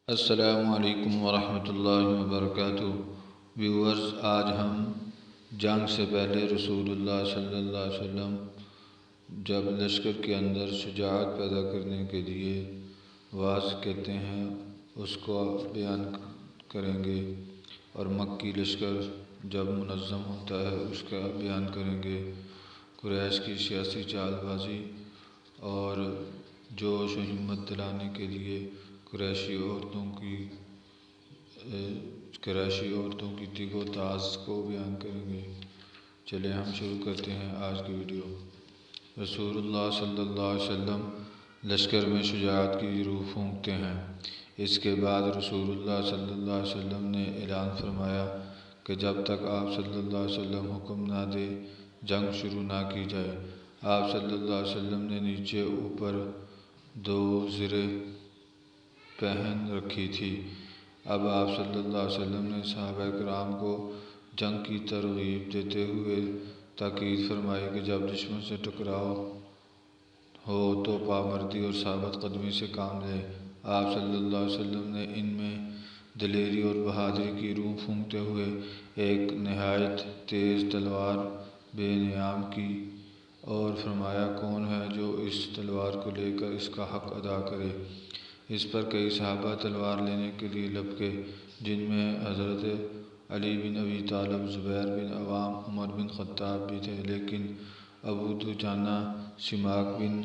السلام علیکم ورحمۃ اللہ وبرکاتہ۔ ویورز، آج ہم جنگ سے پہلے رسول اللہ صلی اللہ علیہ وسلم جب لشکر کے اندر شجاعت پیدا کرنے کے لیے واعظ کہتے ہیں اس کو بیان کریں گے، اور مکی لشکر جب منظم ہوتا ہے اس کا بیان کریں گے، قریش کی سیاسی چال بازی اور جوش و ہمت دلانے کے لیے قریشی عورتوں کی تگ و تاز کو بیان کریں گے۔ چلے ہم شروع کرتے ہیں آج کی ویڈیو۔ رسول اللہ صلی اللہ علیہ وسلم لشکر میں شجاعت کی روح پھونکتے ہیں۔ اس کے بعد رسول اللہ صلی اللہ علیہ وسلم نے اعلان فرمایا کہ جب تک آپ صلی اللہ علیہ وسلم حکم نہ دے جنگ شروع نہ کی جائے۔ آپ صلی اللہ علیہ وسلم نے نیچے اوپر دو زریں پہن رکھی تھی۔ اب آپ صلی اللہ علیہ وسلم نے صحابہ کرام کو جنگ کی ترغیب دیتے ہوئے تاکید فرمائی کہ جب دشمن سے ٹکراؤ ہو تو پامردی اور ثابت قدمی سے کام لیں۔ آپ صلی اللہ علیہ وسلم نے ان میں دلیری اور بہادری کی روح پھونکتے ہوئے ایک نہایت تیز تلوار بے نیام کی اور فرمایا، کون ہے جو اس تلوار کو لے کر اس کا حق ادا کرے؟ اس پر کئی صحابہ تلوار لینے کے لیے لپکے، جن میں حضرت علی بن ابی طالب، زبیر بن عوام، عمر بن خطاب بھی تھے، لیکن ابو دجانہ سماک بن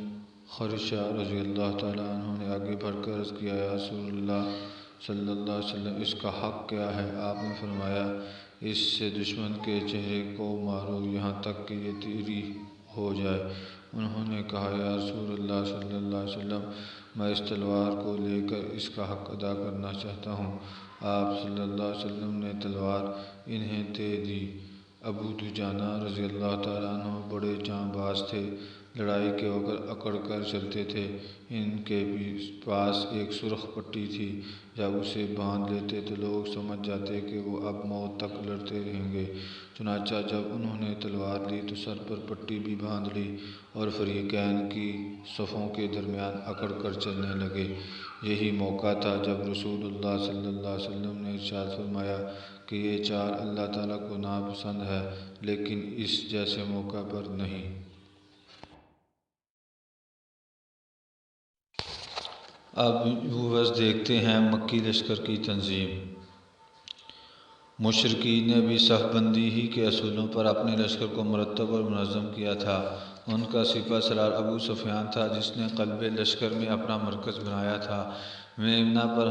خرشہ رضی اللہ تعالیٰ عنہ نے آگے بڑھ کر عرض کیا، یا رسول اللہ صلی اللہ علیہ وسلم، اس کا حق کیا ہے؟ آپ نے فرمایا، اس سے دشمن کے چہرے کو مارو یہاں تک کہ یہ تیری ہو جائے۔ انہوں نے کہا، یا رسول اللہ صلی اللہ علیہ وسلم، میں اس تلوار کو لے کر اس کا حق ادا کرنا چاہتا ہوں۔ آپ صلی اللہ علیہ وسلم نے تلوار انہیں دے دی۔ ابو دجانہ رضی اللہ تعالیٰ عنہ بڑے جاں باز تھے، لڑائی کے وقت اکڑ کر چلتے تھے۔ ان کے پاس ایک سرخ پٹی تھی، جب اسے باندھ لیتے تو لوگ سمجھ جاتے کہ وہ اب موت تک لڑتے رہیں گے۔ چنانچہ جب انہوں نے تلوار لی تو سر پر پٹی بھی باندھ لی اور فریقین کی صفوں کے درمیان اکڑ کر چلنے لگے۔ یہی موقع تھا جب رسول اللہ صلی اللہ علیہ وسلم نے ارشاد فرمایا کہ یہ چال اللہ تعالیٰ کو ناپسند ہے، لیکن اس جیسے موقع پر نہیں۔ اب ویورز دیکھتے ہیں مکی لشکر کی تنظیم۔ مشرکین نے بھی صف بندی ہی کے اصولوں پر اپنے لشکر کو مرتب اور منظم کیا تھا۔ ان کا سپہ سالار ابو سفیان تھا، جس نے قلب لشکر میں اپنا مرکز بنایا تھا۔ میمنہ پر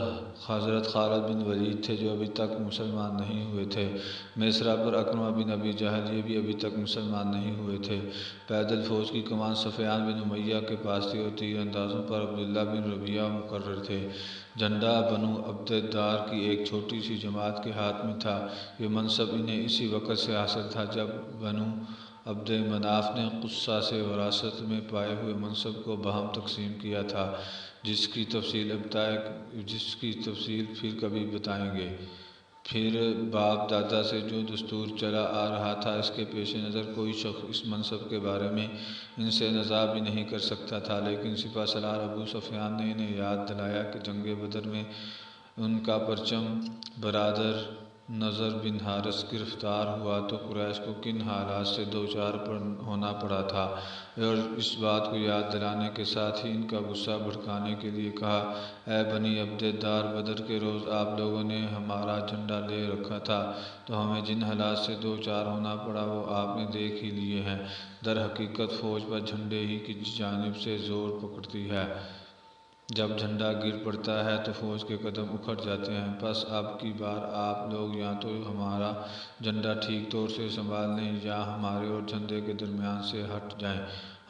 حضرت خالد بن ولید تھے، جو ابھی تک مسلمان نہیں ہوئے تھے۔ میسرہ پر اکرمہ بن ابی جہل، یہ بھی ابھی تک مسلمان نہیں ہوئے تھے۔ پیدل فوج کی کمان سفیان بن امیہ کے پاس تھی اور تیر اندازوں پر عبداللہ بن ربیعہ مقرر تھے۔ جھنڈا بنو عبد الدار کی ایک چھوٹی سی جماعت کے ہاتھ میں تھا۔ یہ منصب انہیں اسی وقت سے حاصل تھا جب بنو عبد مناف نے قصہ سے وراثت میں پائے ہوئے منصب کو باہم تقسیم کیا تھا، جس کی تفصیل پھر کبھی بتائیں گے۔ پھر باپ دادا سے جو دستور چلا آ رہا تھا، اس کے پیش نظر کوئی شخص اس منصب کے بارے میں ان سے نزاع بھی نہیں کر سکتا تھا، لیکن سپہ سالار ابو سفیان نے انہیں یاد دلایا کہ جنگ بدر میں ان کا پرچم برادر نضر بن حارث گرفتار ہوا تو قریش کو کن حالات سے دوچار ہونا پڑا تھا، اور اس بات کو یاد دلانے کے ساتھ ہی ان کا غصہ بھڑکانے کے لیے کہا، اے بنی عبد الدار، بدر کے روز آپ لوگوں نے ہمارا جھنڈا لے رکھا تھا، تو ہمیں جن حالات سے دوچار ہونا پڑا وہ آپ نے دیکھ ہی لیے ہیں۔ در حقیقت فوج پر جھنڈے ہی کی جانب سے زور پکڑتی ہے۔ جب جھنڈا گر پڑتا ہے تو فوج کے قدم اکھڑ جاتے ہیں۔ بس اب کی بار آپ لوگ یا تو ہمارا جھنڈا ٹھیک طور سے سنبھال لیں یا ہمارے اور جھنڈے کے درمیان سے ہٹ جائیں،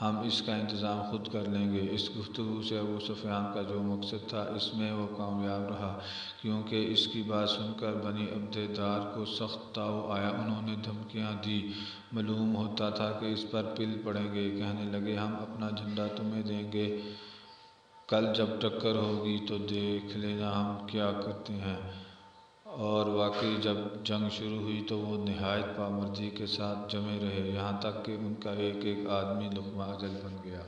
ہم اس کا انتظام خود کر لیں گے۔ اس گفتگو سے ابو سفیان کا جو مقصد تھا، اس میں وہ کامیاب رہا، کیونکہ اس کی بات سن کر بنی عبد الدار کو سخت تاؤ آیا۔ انہوں نے دھمکیاں دیں، معلوم ہوتا تھا کہ اس پر پل پڑیں گے۔ کہنے لگے، ہم اپنا جھنڈا تمہیں دیں گے، کل جب ٹکر ہوگی تو دیکھ لینا ہم کیا کرتے ہیں۔ اور واقعی جب جنگ شروع ہوئی تو وہ نہایت پامردی کے ساتھ جمے رہے، یہاں تک کہ ان کا ایک ایک آدمی لقمہ اجل بن گیا۔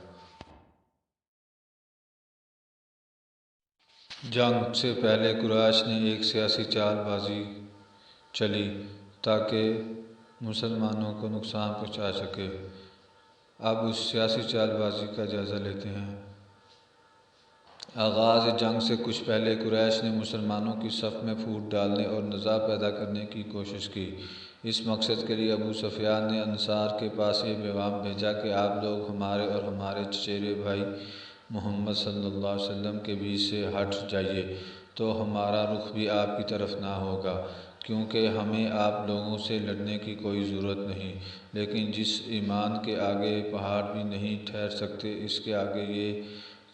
جنگ سے پہلے قریش نے ایک سیاسی چال بازی چلی تاکہ مسلمانوں کو نقصان پہنچا سکے۔ اب اس سیاسی چال بازی کا جائزہ لیتے ہیں۔ آغاز جنگ سے کچھ پہلے قریش نے مسلمانوں کی صف میں پھوٹ ڈالنے اور نزاع پیدا کرنے کی کوشش کی۔ اس مقصد کے لیے ابو سفیان نے انصار کے پاس یہ پیغام بھیجا کہ آپ لوگ ہمارے اور ہمارے چچیرے بھائی محمد صلی اللہ علیہ وسلم کے بیچ سے ہٹ جائیے تو ہمارا رخ بھی آپ کی طرف نہ ہوگا، کیونکہ ہمیں آپ لوگوں سے لڑنے کی کوئی ضرورت نہیں، لیکن جس ایمان کے آگے پہاڑ بھی نہیں ٹھہر سکتے اس کے آگے یہ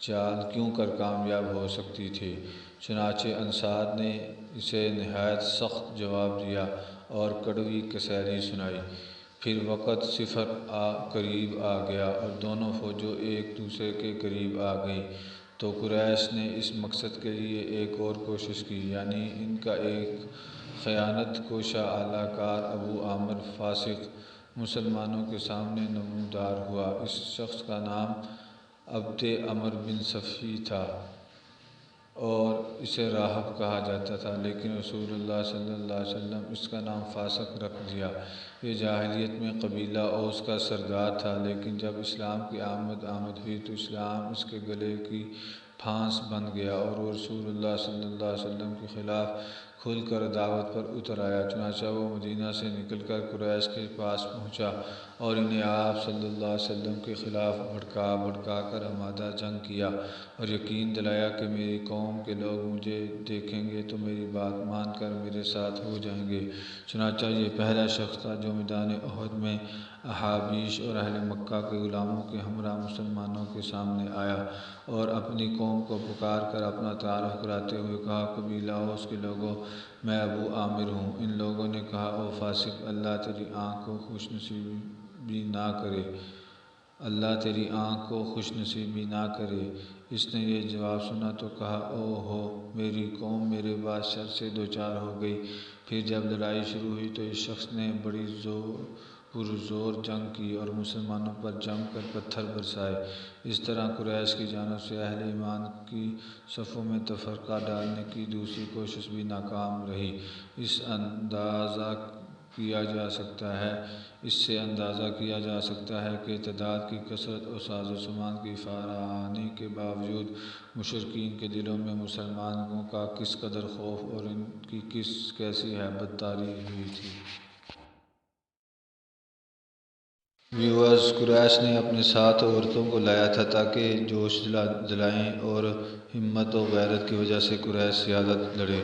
چال کیوں کر کامیاب ہو سکتی تھی۔ چنانچہ انصار نے اسے نہایت سخت جواب دیا اور کڑوی کسیلی سنائی۔ پھر وقت صفر قریب آ گیا اور دونوں فوجیں ایک دوسرے کے قریب آ گئیں، تو قریش نے اس مقصد کے لیے ایک اور کوشش کی، یعنی ان کا ایک خیانت کوشہ اعلی کار ابو عامر فاسق مسلمانوں کے سامنے نمودار ہوا۔ اس شخص کا نام عبد عمر بن صفی تھا اور اسے راہب کہا جاتا تھا، لیکن رسول اللہ صلی اللہ علیہ وسلم اس کا نام فاسق رکھ دیا۔ یہ جاہلیت میں قبیلہ اوس کا سردار تھا، لیکن جب اسلام کی آمد ہوئی تو اسلام اس کے گلے کی پھانس بن گیا اور وہ رسول اللہ صلی اللہ علیہ وسلم کے خلاف کھل کر دعوت پر اتر آیا۔ چنانچہ وہ مدینہ سے نکل کر قریش کے پاس پہنچا اور انہیں آپ صلی اللہ علیہ وسلم کے خلاف بھڑکا کر ہمادہ جنگ کیا اور یقین دلایا کہ میری قوم کے لوگ مجھے دیکھیں گے تو میری بات مان کر میرے ساتھ ہو جائیں گے۔ چنانچہ یہ پہلا شخص تھا جو میدان احد میں احابیش اور اہل مکہ کے غلاموں کے ہمراہ مسلمانوں کے سامنے آیا اور اپنی قوم کو پکار کر اپنا تعارف کراتے ہوئے کہا، قبیلہ اوس کے لوگوں، میں ابو عامر ہوں۔ ان لوگوں نے کہا، او فاسق، اللہ تیری آنکھ کو خوش نصیبی نہ کرے، اللہ تیری آنکھ کو خوش نصیبی نہ کرے۔ اس نے یہ جواب سنا تو کہا، او ہو، میری قوم میرے بعد شر سے دوچار ہو گئی۔ پھر جب لڑائی شروع ہوئی تو اس شخص نے بڑی پرزور جنگ کی اور مسلمانوں پر جم کر پتھر برسائے۔ اس طرح قریش کی جانب سے اہل ایمان کی صفوں میں تفرقہ ڈالنے کی دوسری کوشش بھی ناکام رہی۔ اس سے اندازہ کیا جا سکتا ہے کہ تعداد کی کثرت اور ساز و سامان کی فراوانی کے باوجود مشرکین کے دلوں میں مسلمانوں کا کس قدر خوف اور ان کی کیسی ہیبت طاری ہوئی تھی۔ قریش نے اپنے ساتھ عورتوں کو لایا تھا تاکہ جوش دلائیں اور ہمت و غیرت کی وجہ سے قریش زیادہ لڑے۔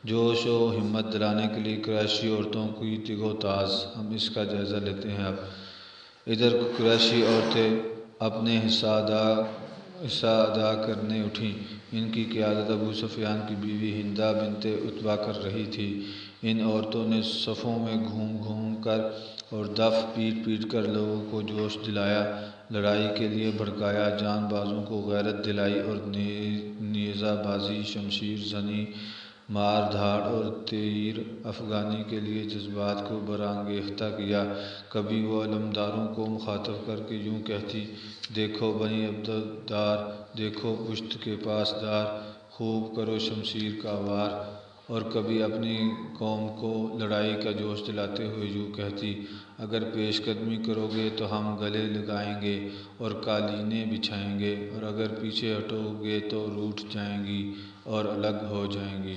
جوش و ہمت دلانے کے لیے قریشی عورتوں کی تگ و تاز، ہم اس کا جائزہ لیتے ہیں۔ ادھر قریشی عورتیں اپنے حصہ ادا کرنے اٹھیں۔ ان کی قیادت ابو سفیان کی بیوی ہندہ بنت عتبہ کر رہی تھی۔ ان عورتوں نے صفوں میں گھوم کر اور دف پیٹ کر لوگوں کو جوش دلایا، لڑائی کے لیے بھڑکایا، جان بازوں کو غیرت دلائی اور نیزہ بازی، شمشیر زنی، مار دھاڑ اور تیر افغانی کے لیے جذبات کو برانگیختہ کیا۔ کبھی وہ علمداروں کو مخاطب کر کے یوں کہتی، دیکھو بنی عبدالدار، دیکھو پشت کے پاس دار، خوب کرو شمشیر کا وار۔ اور کبھی اپنی قوم کو لڑائی کا جوش دلاتے ہوئے یوں کہتی، اگر پیش قدمی کرو گے تو ہم گلے لگائیں گے اور قالینیں بچھائیں گے، اور اگر پیچھے ہٹو گے تو روٹھ جائیں گی اور الگ ہو جائیں گی۔